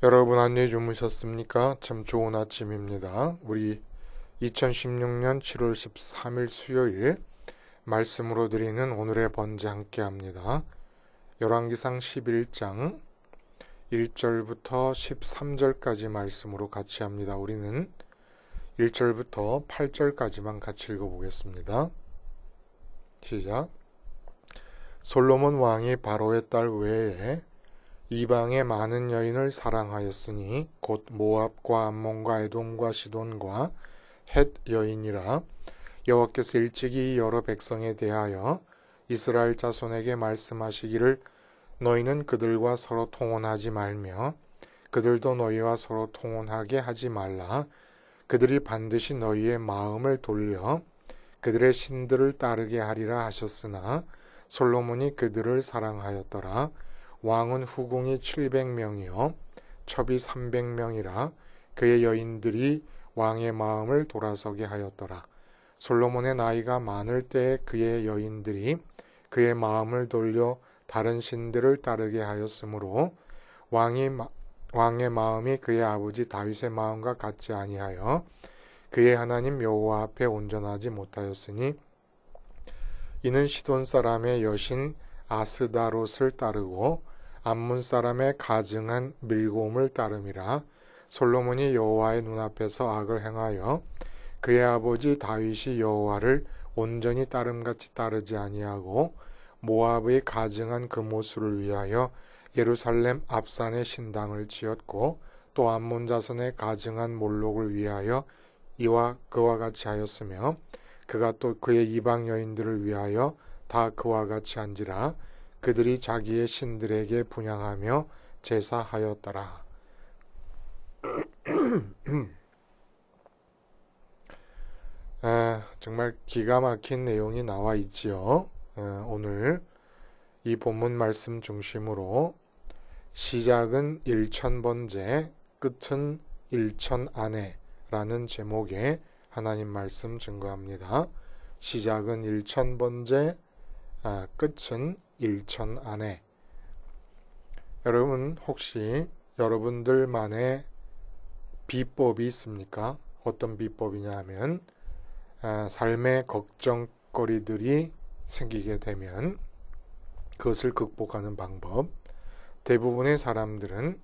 여러분 안녕히 주무셨습니까? 참 좋은 아침입니다. 우리 2016년 7월 13일 수요일 말씀으로 드리는 오늘의 번제 함께 합니다. 열왕기상 11장 1절부터 13절까지 말씀으로 같이 합니다. 우리는 1절부터 8절까지만 같이 읽어보겠습니다. 시작. 솔로몬 왕이 바로의 딸 외에 이방의 많은 여인을 사랑하였으니 곧 모압과 암몬과 에돔과 시돈과 헷 여인이라. 여호와께서 일찍이 여러 백성에 대하여 이스라엘 자손에게 말씀하시기를 너희는 그들과 서로 통혼하지 말며 그들도 너희와 서로 통혼하게 하지 말라. 그들이 반드시 너희의 마음을 돌려 그들의 신들을 따르게 하리라 하셨으나 솔로몬이 그들을 사랑하였더라. 왕은 후궁이 700명이요 첩이 300명이라 그의 여인들이 왕의 마음을 돌아서게 하였더라. 솔로몬의 나이가 많을 때에 그의 여인들이 그의 마음을 돌려 다른 신들을 따르게 하였으므로 왕의 마음이 그의 아버지 다윗의 마음과 같지 아니하여 그의 하나님 여호와 앞에 온전하지 못하였으니 이는 시돈 사람의 여신 아스다롯을 따르고 암몬 사람의 가증한 밀곰을 따름이라. 솔로몬이 여호와의 눈앞에서 악을 행하여 그의 아버지 다윗이 여호와를 온전히 따름같이 따르지 아니하고 모압의 가증한 금오수를 위하여 예루살렘 앞산에 신당을 지었고 또 암몬 자손의 가증한 몰록을 위하여 이와 그와 같이 하였으며 그가 또 그의 이방 여인들을 위하여 다 그와 같이 한지라. 그들이 자기의 신들에게 분향하며 제사하였더라. 정말 기가 막힌 내용이 나와 있지요. 오늘 이 본문 말씀 중심으로 시작은 일천번제, 끝은 일천아내라는 제목의 하나님 말씀 증거합니다. 시작은 일천번제, 끝은 일천아내. 여러분 혹시 여러분들만의 비법이 있습니까? 어떤 비법이냐 하면 삶의 걱정거리들이 생기게 되면 그것을 극복하는 방법. 대부분의 사람들은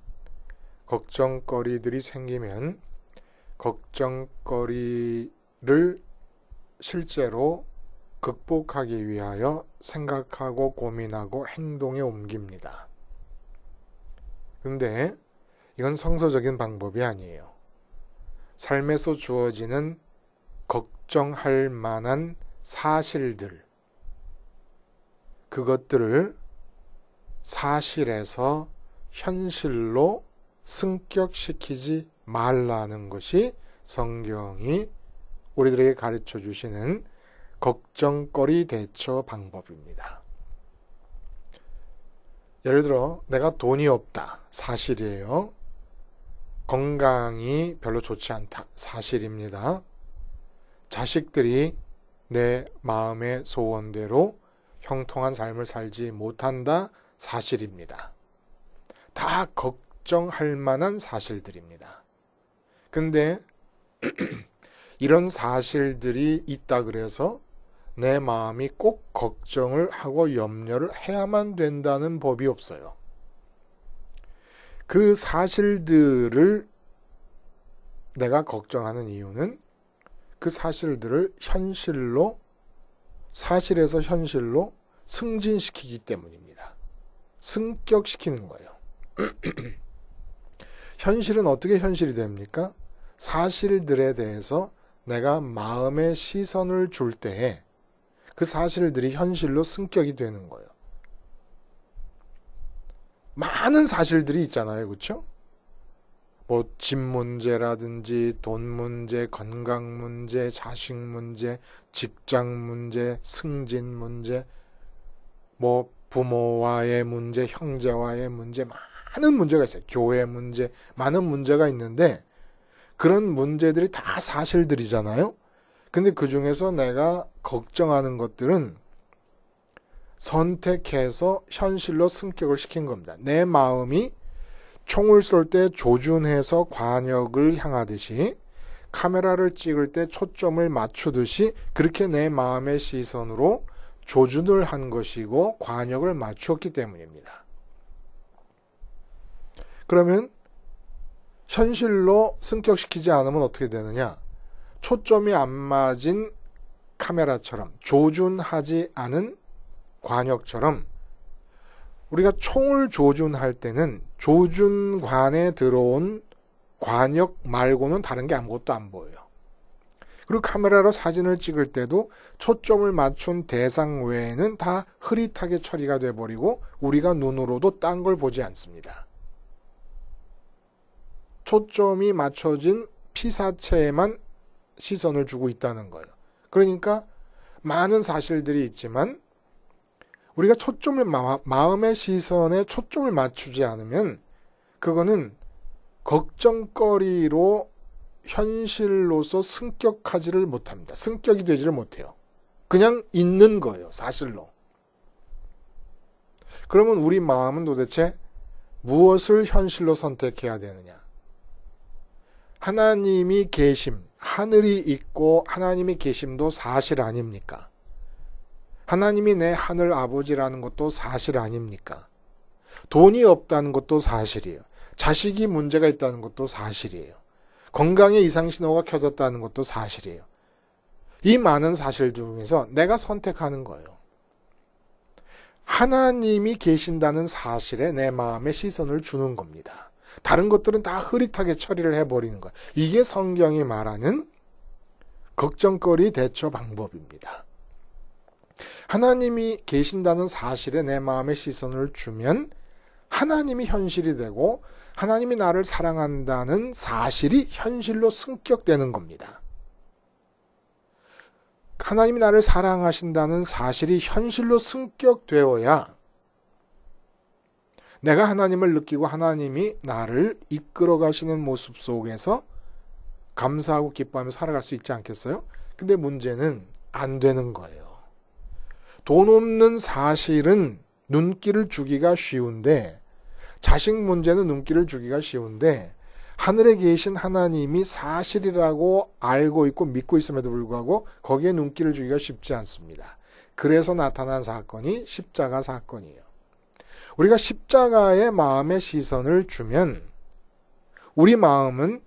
걱정거리들이 생기면 걱정거리를 실제로 극복하기 위하여 생각하고 고민하고 행동에 옮깁니다. 근데 이건 성서적인 방법이 아니에요. 삶에서 주어지는 걱정할 만한 사실들, 그것들을 사실에서 현실로 승격시키지 말라는 것이 성경이 우리들에게 가르쳐 주시는 걱정거리 대처 방법입니다. 예를 들어 내가 돈이 없다. 사실이에요. 건강이 별로 좋지 않다. 사실입니다. 자식들이 내 마음의 소원대로 형통한 삶을 살지 못한다. 사실입니다. 다 걱정할 만한 사실들입니다. 근데 이런 사실들이 있다 그래서 내 마음이 꼭 걱정을 하고 염려를 해야만 된다는 법이 없어요. 그 사실들을 내가 걱정하는 이유는 그 사실들을 사실에서 현실로 승진시키기 때문입니다. 승격시키는 거예요. 현실은 어떻게 현실이 됩니까? 사실들에 대해서 내가 마음의 시선을 줄 때에 그 사실들이 현실로 승격이 되는 거예요. 많은 사실들이 있잖아요. 그렇죠? 뭐 집 문제라든지 돈 문제, 건강 문제, 자식 문제, 직장 문제, 승진 문제, 뭐 부모와의 문제, 형제와의 문제, 많은 문제가 있어요. 교회 문제, 많은 문제가 있는데 그런 문제들이 다 사실들이잖아요. 근데 그 중에서 내가 걱정하는 것들은 선택해서 현실로 승격을 시킨 겁니다. 내 마음이 총을 쏠 때 조준해서 관역을 향하듯이 카메라를 찍을 때 초점을 맞추듯이 그렇게 내 마음의 시선으로 조준을 한 것이고 관역을 맞추었기 때문입니다. 그러면 현실로 승격시키지 않으면 어떻게 되느냐? 초점이 안 맞은 카메라처럼 조준하지 않은 관역처럼 우리가 총을 조준할 때는 조준관에 들어온 관역 말고는 다른 게 아무것도 안 보여요. 그리고 카메라로 사진을 찍을 때도 초점을 맞춘 대상 외에는 다 흐릿하게 처리가 돼버리고 우리가 눈으로도 딴 걸 보지 않습니다. 초점이 맞춰진 피사체에만 시선을 주고 있다는 거예요. 그러니까 많은 사실들이 있지만 우리가 마음의 시선에 초점을 맞추지 않으면 그거는 걱정거리로 현실로서 승격하지를 못합니다. 승격이 되지를 못해요. 그냥 있는 거예요. 사실로. 그러면 우리 마음은 도대체 무엇을 현실로 선택해야 되느냐? 하나님이 계심, 하늘이 있고 하나님이 계심도 사실 아닙니까? 하나님이 내 하늘 아버지라는 것도 사실 아닙니까? 돈이 없다는 것도 사실이에요. 자식이 문제가 있다는 것도 사실이에요. 건강에 이상신호가 켜졌다는 것도 사실이에요. 이 많은 사실 중에서 내가 선택하는 거예요. 하나님이 계신다는 사실에 내 마음에 시선을 주는 겁니다. 다른 것들은 다 흐릿하게 처리를 해버리는 거예요. 이게 성경이 말하는 걱정거리 대처 방법입니다. 하나님이 계신다는 사실에 내 마음에 시선을 주면 하나님이 현실이 되고 하나님이 나를 사랑한다는 사실이 현실로 승격되는 겁니다. 하나님이 나를 사랑하신다는 사실이 현실로 승격되어야 내가 하나님을 느끼고 하나님이 나를 이끌어 가시는 모습 속에서 감사하고 기뻐하며 살아갈 수 있지 않겠어요? 근데 문제는 안 되는 거예요. 돈 없는 사실은 눈길을 주기가 쉬운데 자식 문제는 눈길을 주기가 쉬운데 하늘에 계신 하나님이 사실이라고 알고 있고 믿고 있음에도 불구하고 거기에 눈길을 주기가 쉽지 않습니다. 그래서 나타난 사건이 십자가 사건이에요. 우리가 십자가에 마음의 시선을 주면 우리 마음은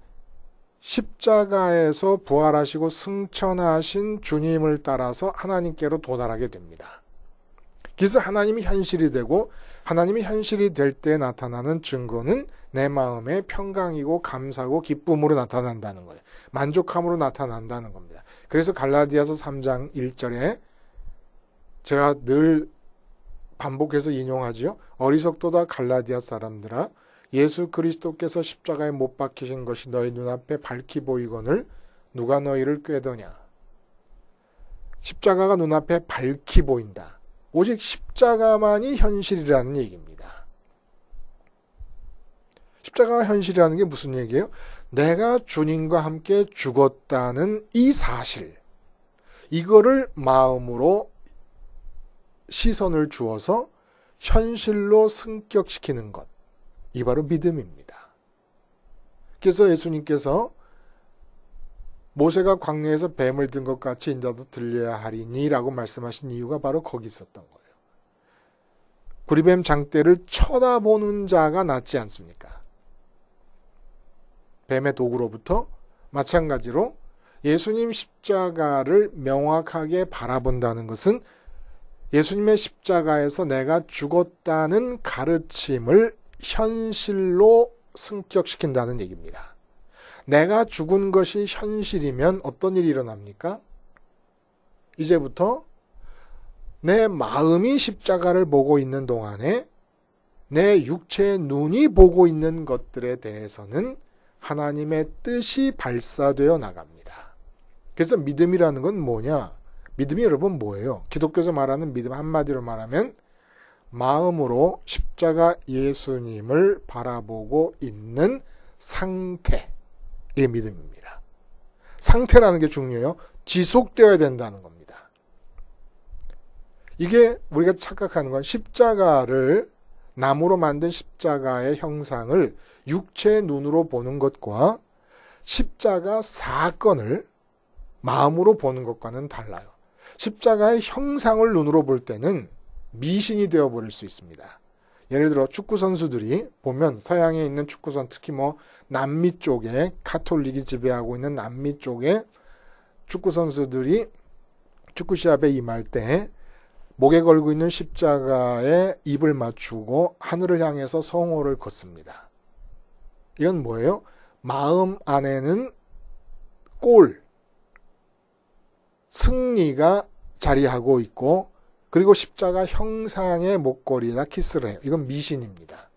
십자가에서 부활하시고 승천하신 주님을 따라서 하나님께로 도달하게 됩니다. 그래서 하나님이 현실이 되고 하나님이 현실이 될 때 나타나는 증거는 내 마음의 평강이고 감사고 기쁨으로 나타난다는 거예요. 만족함으로 나타난다는 겁니다. 그래서 갈라디아서 3장 1절에 제가 늘 반복해서 인용하지요. 어리석도다 갈라디아 사람들아 예수 그리스도께서 십자가에 못 박히신 것이 너희 눈앞에 밝히 보이거늘 누가 너희를 꾀더냐. 십자가가 눈앞에 밝히 보인다. 오직 십자가만이 현실이라는 얘기입니다. 십자가가 현실이라는 게 무슨 얘기예요? 내가 주님과 함께 죽었다는 이 사실, 이거를 마음으로 시선을 주어서 현실로 승격시키는 것, 이 바로 믿음입니다. 그래서 예수님께서 모세가 광야에서 뱀을 든 것 같이 인자도 들려야 하리니 라고 말씀하신 이유가 바로 거기 있었던 거예요. 구리뱀 장대를 쳐다보는 자가 낫지 않습니까? 뱀의 도구로부터 마찬가지로 예수님 십자가를 명확하게 바라본다는 것은 예수님의 십자가에서 내가 죽었다는 가르침을 현실로 승격시킨다는 얘기입니다. 내가 죽은 것이 현실이면 어떤 일이 일어납니까? 이제부터 내 마음이 십자가를 보고 있는 동안에 내 육체의 눈이 보고 있는 것들에 대해서는 하나님의 뜻이 발사되어 나갑니다. 그래서 믿음이라는 건 뭐냐? 믿음이 여러분 뭐예요? 기독교에서 말하는 믿음 한마디로 말하면 마음으로 십자가 예수님을 바라보고 있는 상태의 믿음입니다. 상태라는 게 중요해요. 지속되어야 된다는 겁니다. 이게 우리가 착각하는 건 십자가를 나무로 만든 십자가의 형상을 육체의 눈으로 보는 것과 십자가 사건을 마음으로 보는 것과는 달라요. 십자가의 형상을 눈으로 볼 때는 미신이 되어버릴 수 있습니다. 예를 들어 축구 선수들이 보면 서양에 있는 축구선, 특히 뭐 남미 쪽에 카톨릭이 지배하고 있는 남미 쪽에 축구 선수들이 축구 시합에 임할 때 목에 걸고 있는 십자가에 입을 맞추고 하늘을 향해서 성호를 걷습니다. 이건 뭐예요? 마음 안에는 골, 승리가 자리하고 있고 그리고 십자가 형상의 목걸이에다 키스를 해요. 이건 미신입니다.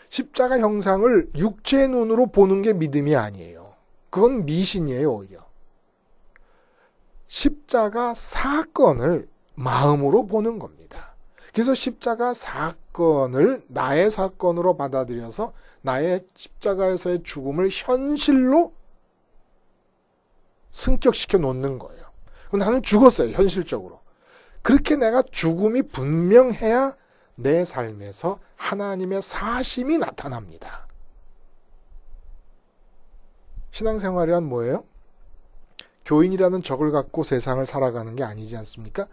십자가 형상을 육체의 눈으로 보는 게 믿음이 아니에요. 그건 미신이에요, 오히려. 십자가 사건을 마음으로 보는 겁니다. 그래서 십자가 사건을 나의 사건으로 받아들여서 나의 십자가에서의 죽음을 현실로 승격시켜 놓는 거예요. 나는 죽었어요, 현실적으로. 그렇게 내가 죽음이 분명해야 내 삶에서 하나님의 사심이 나타납니다. 신앙생활이란 뭐예요? 교인이라는 적을 갖고 세상을 살아가는 게 아니지 않습니까?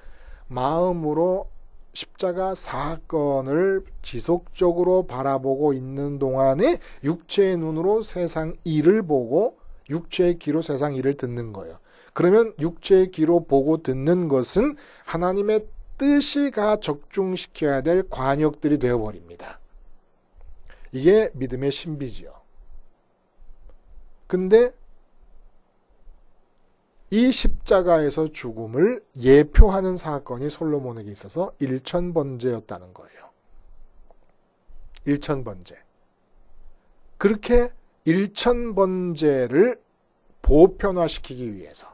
마음으로 십자가 사건을 지속적으로 바라보고 있는 동안에 육체의 눈으로 세상 일을 보고 육체의 귀로 세상 일을 듣는 거예요. 그러면 육체의 귀로 보고 듣는 것은 하나님의 뜻이 가 적중시켜야 될 관역들이 되어버립니다. 이게 믿음의 신비지요. 근데 이 십자가에서 죽음을 예표하는 사건이 솔로몬에게 있어서 일천번제였다는 거예요. 일천번제. 그렇게 일천번제를 보편화시키기 위해서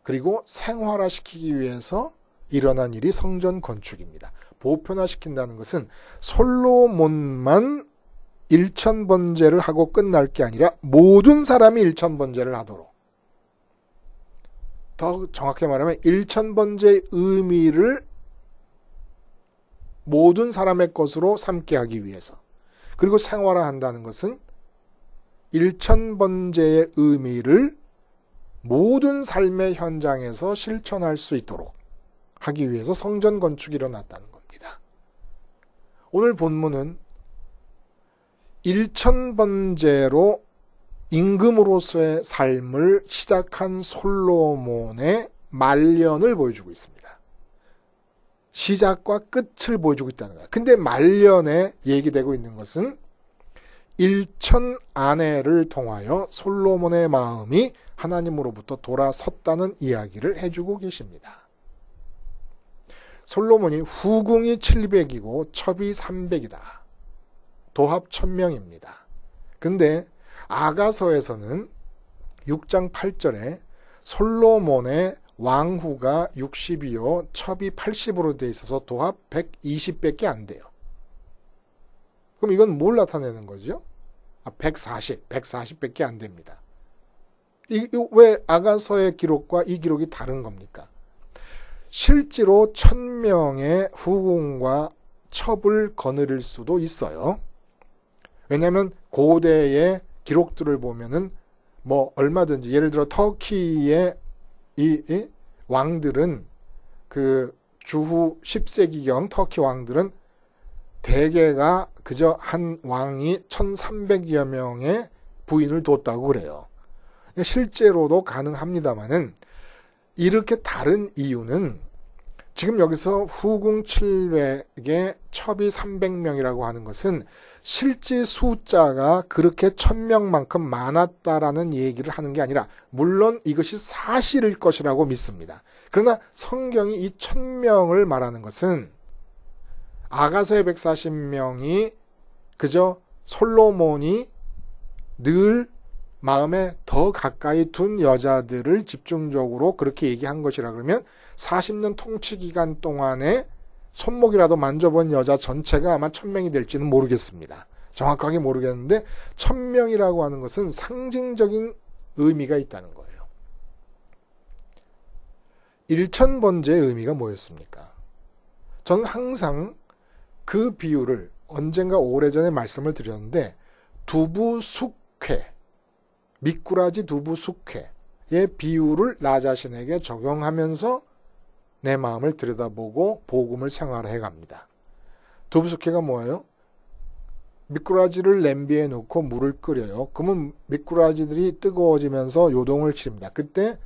그리고 생활화시키기 위해서 일어난 일이 성전 건축입니다. 보편화시킨다는 것은 솔로몬만 일천번제를 하고 끝날 게 아니라 모든 사람이 일천번제를 하도록, 더 정확히 말하면 일천번제의 의미를 모든 사람의 것으로 삼게 하기 위해서, 그리고 생활화한다는 것은 일천번제의 의미를 모든 삶의 현장에서 실천할 수 있도록 하기 위해서 성전 건축이 일어났다는 겁니다. 오늘 본문은 일천번제로 임금으로서의 삶을 시작한 솔로몬의 말년을 보여주고 있습니다. 시작과 끝을 보여주고 있다는 거예요. 근데 말년에 얘기되고 있는 것은 일천 아내를 통하여 솔로몬의 마음이 하나님으로부터 돌아섰다는 이야기를 해주고 계십니다. 솔로몬이 후궁이 700이고 첩이 300이다. 도합 1000명입니다. 근데 아가서에서는 6장 8절에 솔로몬의 왕후가 60이요 첩이 80으로 되어 있어서 도합 120밖에 안 돼요. 그럼 이건 뭘 나타내는 거죠? 140밖에 안 됩니다. 왜 아가서의 기록과 이 기록이 다른 겁니까? 실제로 1000명의 후궁과 첩을 거느릴 수도 있어요. 왜냐하면 고대의 기록들을 보면은 뭐 얼마든지, 예를 들어 터키의 이 왕들은 그 주후 10세기경 터키 왕들은 대개가 그저 한 왕이 1300여 명의 부인을 뒀다고 그래요. 실제로도 가능합니다만은 이렇게 다른 이유는 지금 여기서 후궁 700에 첩이 300명이라고 하는 것은 실제 숫자가 그렇게 1000명만큼 많았다라는 얘기를 하는 게 아니라, 물론 이것이 사실일 것이라고 믿습니다. 그러나 성경이 이 1000명을 말하는 것은 아가서의 140명이 그저 솔로몬이 늘 마음에 더 가까이 둔 여자들을 집중적으로 그렇게 얘기한 것이라 그러면 40년 통치 기간 동안에 손목이라도 만져본 여자 전체가 아마 1000명이 될지는 모르겠습니다. 정확하게 모르겠는데 1000명이라고 하는 것은 상징적인 의미가 있다는 거예요. 일천번제의 의미가 뭐였습니까? 저는 항상 그 비유를 언젠가 오래전에 말씀을 드렸는데 두부 숙회, 미꾸라지 두부 숙회의 비유를 나 자신에게 적용하면서 내 마음을 들여다보고 복음을 생활해 갑니다. 두부 숙회가 뭐예요? 미꾸라지를 냄비에 넣고 물을 끓여요. 그러면 미꾸라지들이 뜨거워지면서 요동을 치릅니다. 그때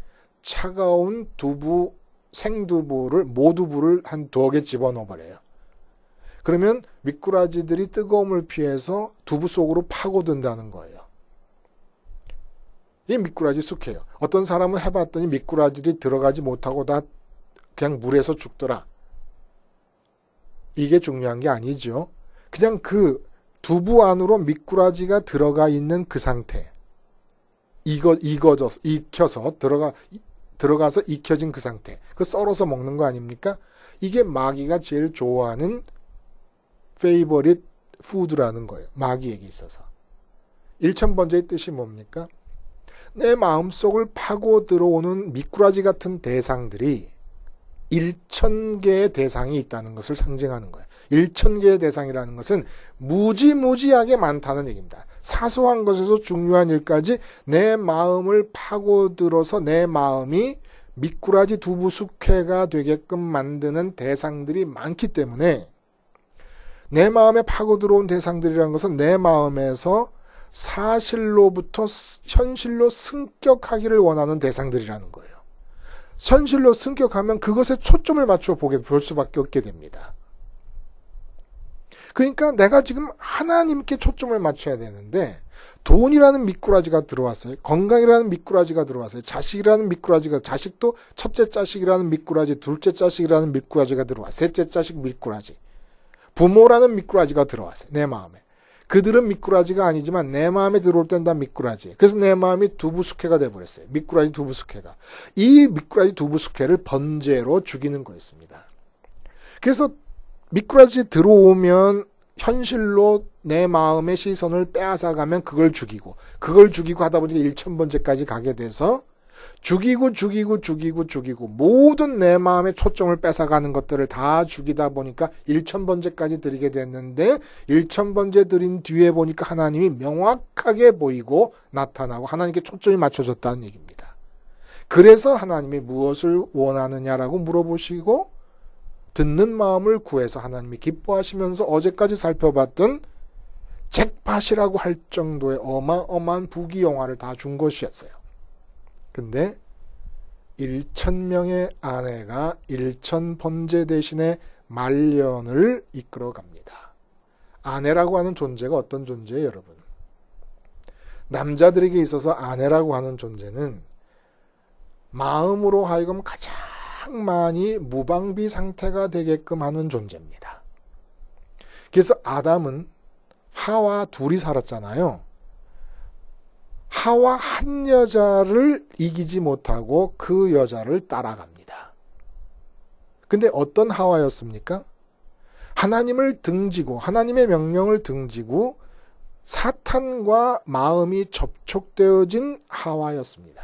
차가운 두부, 생두부를, 모두부를 한 2개 집어넣어 버려요. 그러면 미꾸라지들이 뜨거움을 피해서 두부 속으로 파고든다는 거예요. 이 미꾸라지 숙회예요. 어떤 사람은 해봤더니 미꾸라지들이 들어가지 못하고 다 그냥 물에서 죽더라. 이게 중요한 게 아니죠. 그냥 그 두부 안으로 미꾸라지가 들어가 있는 그 상태. 익혀서 들어가서 익혀진 그 상태. 그 썰어서 먹는 거 아닙니까? 이게 마귀가 제일 좋아하는 페이버릿 푸드라는 거예요. 마귀에게 있어서. 1000번째의 뜻이 뭡니까? 내 마음속을 파고 들어오는 미꾸라지 같은 대상들이 1000개의 대상이 있다는 것을 상징하는 거예요. 1000개의 대상이라는 것은 무지무지하게 많다는 얘기입니다. 사소한 것에서 중요한 일까지 내 마음을 파고들어서 내 마음이 미꾸라지 두부 숙회가 되게끔 만드는 대상들이 많기 때문에 내 마음에 파고들어온 대상들이라는 것은 내 마음에서 사실로부터 현실로 승격하기를 원하는 대상들이라는 거예요. 현실로 승격하면 그것에 초점을 맞춰 볼 수밖에 없게 됩니다. 그러니까 내가 지금 하나님께 초점을 맞춰야 되는데 돈이라는 미꾸라지가 들어왔어요. 건강이라는 미꾸라지가 들어왔어요. 자식이라는 미꾸라지가, 자식도 첫째 자식이라는 미꾸라지, 둘째 자식이라는 미꾸라지가 들어왔어요. 셋째 자식 미꾸라지. 부모라는 미꾸라지가 들어왔어요. 내 마음에. 그들은 미꾸라지가 아니지만 내 마음에 들어올 땐 다 미꾸라지. 그래서 내 마음이 두부숙회가 돼버렸어요. 미꾸라지 두부숙회가. 이 미꾸라지 두부숙회를 번제로 죽이는 거였습니다. 그래서 미꾸라지 들어오면 현실로 내 마음의 시선을 빼앗아가면 그걸 죽이고 하다 보니까 1000번째까지 가게 돼서 죽이고 모든 내 마음의 초점을 뺏어가는 것들을 다 죽이다 보니까 1000번째까지 드리게 됐는데 1000번째 드린 뒤에 보니까 하나님이 명확하게 보이고 나타나고 하나님께 초점이 맞춰졌다는 얘기입니다. 그래서 하나님이 무엇을 원하느냐라고 물어보시고 듣는 마음을 구해서 하나님이 기뻐하시면서 어제까지 살펴봤던 잭팟이라고 할 정도의 어마어마한 부귀영화를 다 준 것이었어요. 근데 1000명의 아내가 1000번째 대신에 말년을 이끌어 갑니다. 아내라고 하는 존재가 어떤 존재예요, 여러분? 남자들에게 있어서 아내라고 하는 존재는 마음으로 하여금 가장 많이 무방비 상태가 되게끔 하는 존재입니다. 그래서 아담은 하와 둘이 살았잖아요. 하와 한 여자를 이기지 못하고 그 여자를 따라갑니다. 근데 어떤 하와였습니까? 하나님을 등지고 하나님의 명령을 등지고 사탄과 마음이 접촉되어진 하와였습니다.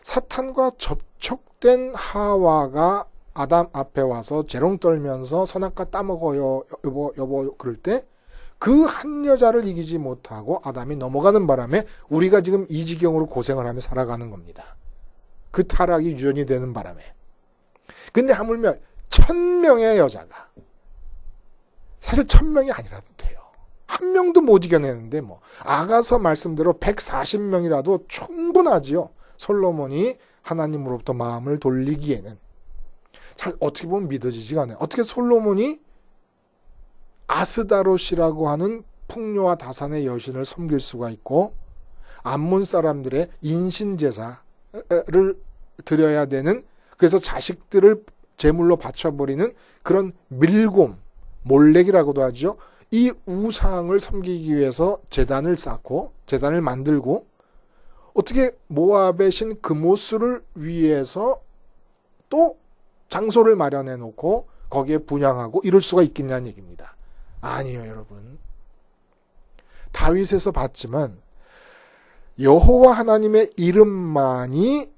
사탄과 접촉된 하와가 아담 앞에 와서 재롱 떨면서 선악과 따먹어요 여보 그럴 때 그 한 여자를 이기지 못하고 아담이 넘어가는 바람에 우리가 지금 이 지경으로 고생을 하며 살아가는 겁니다. 그 타락이 유전이 되는 바람에. 근데 하물며 1000명의 여자가, 사실 1000명이 아니라도 돼요. 한 명도 못 이겨내는데 뭐 아가서 말씀대로 140명이라도 충분하지요. 솔로몬이 하나님으로부터 마음을 돌리기에는. 잘 어떻게 보면 믿어지지가 않아요. 어떻게 솔로몬이 아스다롯이라고 하는 풍요와 다산의 여신을 섬길 수가 있고 암몬 사람들의 인신제사를 드려야 되는, 그래서 자식들을 제물로 바쳐버리는 그런 밀곰, 몰렉이라고도 하죠. 이 우상을 섬기기 위해서 제단을 쌓고 제단을 만들고 어떻게 모압의 신 그모스를 위해서 또 장소를 마련해 놓고 거기에 분향하고 이럴 수가 있겠냐는 얘기입니다. 아니요, 여러분. 다윗에서 봤지만 여호와 하나님의 이름만이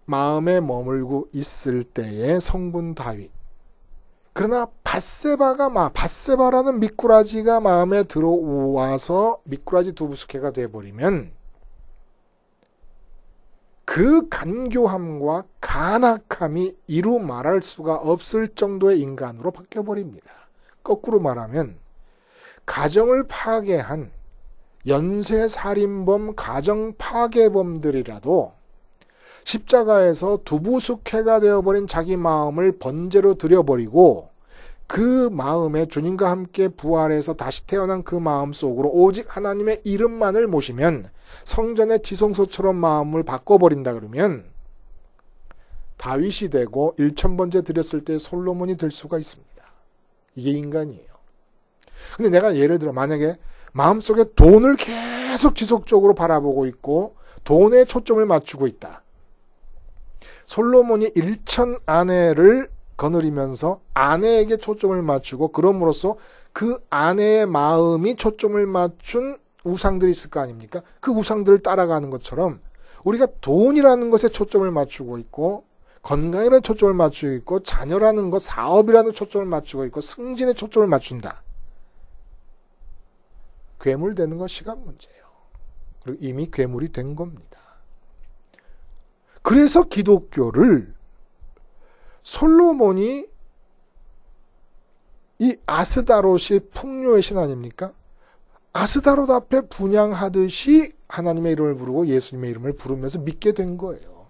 마음에 머물고 있을 때의 성분 다윗. 그러나 밧세바라는 미꾸라지가 마음에 들어와서 미꾸라지 두부숙해가 돼버리면 그 간교함과 간악함이 이루 말할 수가 없을 정도의 인간으로 바뀌어버립니다. 거꾸로 말하면 가정을 파괴한 연쇄살인범, 가정 파괴범들이라도 십자가에서 두부숙해가 되어버린 자기 마음을 번제로 드려버리고 그 마음에 주님과 함께 부활해서 다시 태어난 그 마음 속으로 오직 하나님의 이름만을 모시면 성전의 지성소처럼 마음을 바꿔버린다 그러면 다윗이 되고 1000번째 드렸을 때 솔로몬이 될 수가 있습니다. 이게 인간이에요. 근데 내가 예를 들어 만약에 마음속에 돈을 계속 지속적으로 바라보고 있고 돈에 초점을 맞추고 있다. 솔로몬이 1000 아내를 거느리면서 아내에게 초점을 맞추고 그럼으로써 그 아내의 마음이 초점을 맞춘 우상들이 있을 거 아닙니까? 그 우상들을 따라가는 것처럼 우리가 돈이라는 것에 초점을 맞추고 있고 건강이라는 초점을 맞추고 있고 자녀라는 것, 사업이라는 초점을 맞추고 있고 승진에 초점을 맞춘다. 괴물 되는 건 시간 문제예요. 그리고 이미 괴물이 된 겁니다. 그래서 기독교를 솔로몬이 이 아스다롯이 풍요의 신 아닙니까? 아스다롯 앞에 분향하듯이 하나님의 이름을 부르고 예수님의 이름을 부르면서 믿게 된 거예요.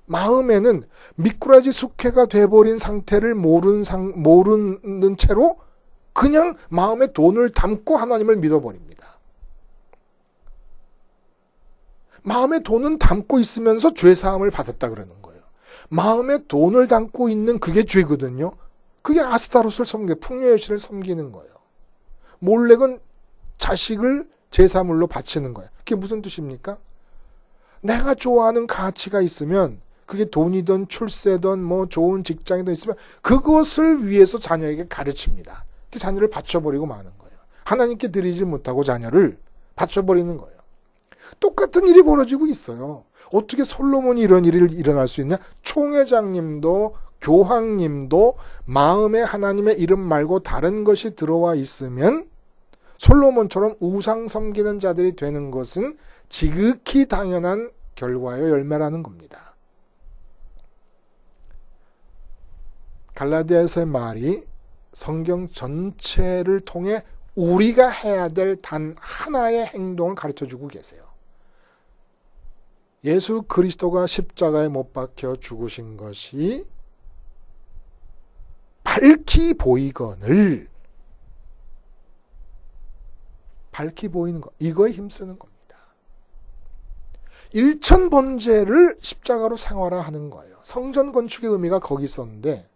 마음에는 미꾸라지 숙회가 돼버린 상태를 모르는 채로 그냥 마음에 돈을 담고 하나님을 믿어버립니다. 마음에 돈은 담고 있으면서 죄사함을 받았다 그러는 거예요. 마음에 돈을 담고 있는 그게 죄거든요. 그게 아스타롯을 섬기는, 풍요의 신을 섬기는 거예요. 몰렉은 자식을 제사물로 바치는 거예요. 그게 무슨 뜻입니까? 내가 좋아하는 가치가 있으면 그게 돈이든 출세든 뭐 좋은 직장이든 있으면 그것을 위해서 자녀에게 가르칩니다. 그 자녀를 바쳐버리고 마는 거예요. 하나님께 드리지 못하고 자녀를 바쳐버리는 거예요. 똑같은 일이 벌어지고 있어요. 어떻게 솔로몬이 이런 일이 일어날 수 있냐? 총회장님도 교황님도 마음에 하나님의 이름 말고 다른 것이 들어와 있으면 솔로몬처럼 우상 섬기는 자들이 되는 것은 지극히 당연한 결과요, 열매라는 겁니다. 갈라디아서의 말이 성경 전체를 통해 우리가 해야 될 단 하나의 행동을 가르쳐주고 계세요. 예수 그리스도가 십자가에 못 박혀 죽으신 것이 밝히 보이거늘 밝히 보이는 것, 이거에 힘쓰는 겁니다. 1000번제를 십자가로 생활화하는 거예요. 성전 건축의 의미가 거기 있었는데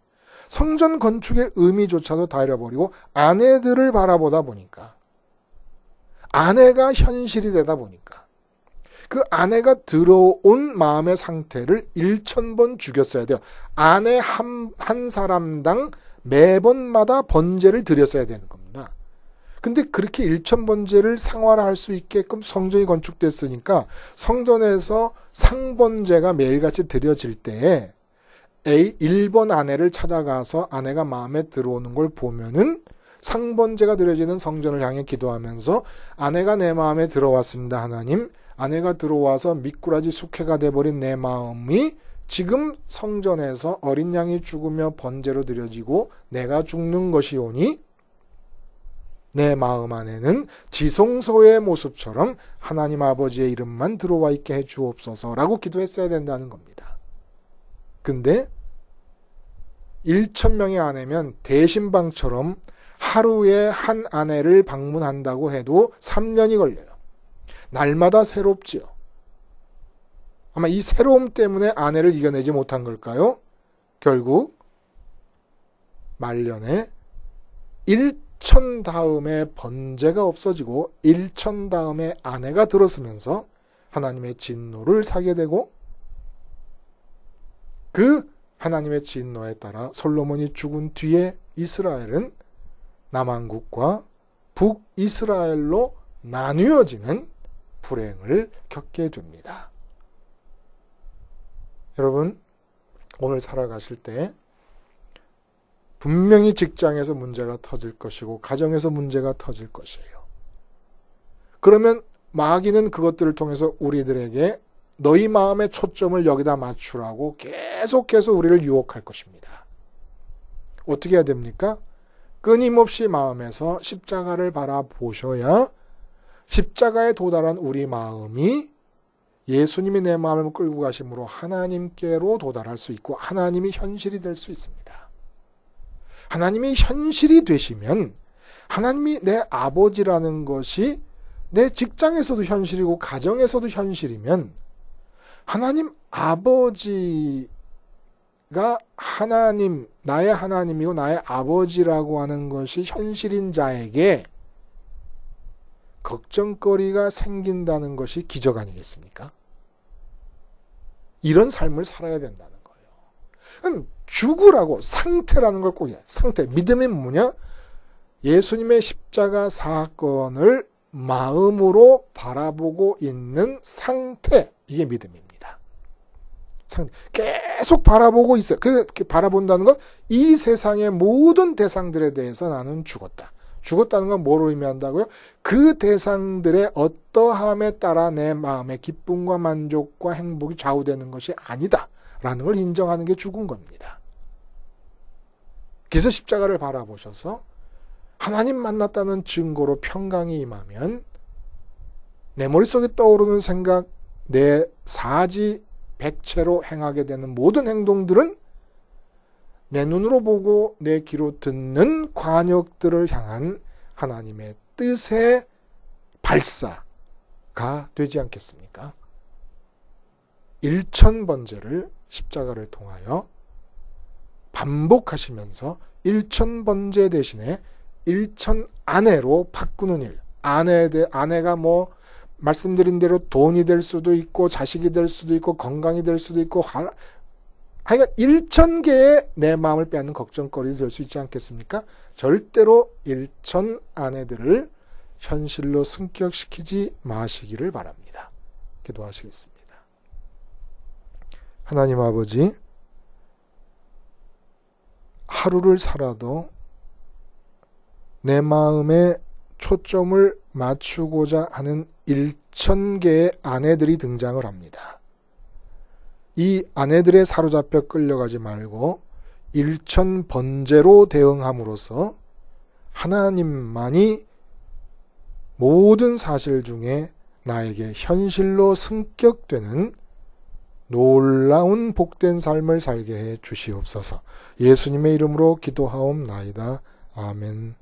성전 건축의 의미조차도 다 잃어버리고 아내들을 바라보다 보니까 아내가 현실이 되다 보니까 그 아내가 들어온 마음의 상태를 1000번 죽였어야 돼요. 아내 한 사람당 매번마다 번제를 드렸어야 되는 겁니다. 근데 그렇게 1000번제를 생활화할 수 있게끔 성전이 건축됐으니까 성전에서 상번제가 매일같이 드려질 때에 1번 아내를 찾아가서 아내가 마음에 들어오는 걸 보면은 상번제가 드려지는 성전을 향해 기도하면서 아내가 내 마음에 들어왔습니다. 하나님, 아내가 들어와서 미꾸라지 숙회가 돼버린 내 마음이 지금 성전에서 어린 양이 죽으며 번제로 드려지고 내가 죽는 것이오니 내 마음 안에는 지성소의 모습처럼 하나님 아버지의 이름만 들어와 있게 해 주옵소서라고 기도했어야 된다는 겁니다. 근데 1000명의 아내면 대신방처럼 하루에 한 아내를 방문한다고 해도 3년이 걸려요. 날마다 새롭지요. 아마 이 새로움 때문에 아내를 이겨내지 못한 걸까요? 결국 말년에 1000 다음에 번제가 없어지고 1000 다음에 아내가 들어서면서 하나님의 진노를 사게 되고 그 하나님의 진노에 따라 솔로몬이 죽은 뒤에 이스라엘은 남한국과 북이스라엘로 나뉘어지는 불행을 겪게 됩니다. 여러분, 오늘 살아가실 때 분명히 직장에서 문제가 터질 것이고 가정에서 문제가 터질 것이에요. 그러면 마귀는 그것들을 통해서 우리들에게 너희 마음의 초점을 여기다 맞추라고 계속해서 우리를 유혹할 것입니다. 어떻게 해야 됩니까? 끊임없이 마음에서 십자가를 바라보셔야 십자가에 도달한 우리 마음이 예수님이 내 마음을 끌고 가심으로 하나님께로 도달할 수 있고 하나님이 현실이 될 수 있습니다. 하나님이 현실이 되시면 하나님이 내 아버지라는 것이 내 직장에서도 현실이고 가정에서도 현실이면 하나님 아버지가 하나님, 나의 하나님이고 나의 아버지라고 하는 것이 현실인 자에게 걱정거리가 생긴다는 것이 기적 아니겠습니까? 이런 삶을 살아야 된다는 거예요. 죽으라고 상태라는 걸 꼭 상태. 믿음이 뭐냐? 예수님의 십자가 사건을 마음으로 바라보고 있는 상태. 이게 믿음입니다. 계속 바라보고 있어요. 그렇게 바라본다는 건 이 세상의 모든 대상들에 대해서 나는 죽었다. 죽었다는 건 뭘 의미한다고요? 그 대상들의 어떠함에 따라 내 마음의 기쁨과 만족과 행복이 좌우되는 것이 아니다. 라는 걸 인정하는 게 죽은 겁니다. 그래서 십자가를 바라보셔서 하나님 만났다는 증거로 평강이 임하면 내 머릿속에 떠오르는 생각, 내 사지 백체로 행하게 되는 모든 행동들은 내 눈으로 보고 내 귀로 듣는 관역들을 향한 하나님의 뜻의 발사가 되지 않겠습니까? 일천번제를 십자가를 통하여 반복하시면서 일천번제 대신에 일천아내로 바꾸는 일. 아내가 뭐 말씀드린 대로 돈이 될 수도 있고 자식이 될 수도 있고 건강이 될 수도 있고 하여간 1000개의 내 마음을 빼앗는 걱정거리도 될 수 있지 않겠습니까? 절대로 1000 아내들을 현실로 승격시키지 마시기를 바랍니다. 기도하시겠습니다. 하나님 아버지, 하루를 살아도 내 마음에 초점을 맞추고자 하는 1000개의 아내들이 등장을 합니다. 이 아내들에 사로잡혀 끌려가지 말고 1000번제로 대응함으로써 하나님만이 모든 사실 중에 나에게 현실로 승격되는 놀라운 복된 삶을 살게 해 주시옵소서. 예수님의 이름으로 기도하옵나이다. 아멘.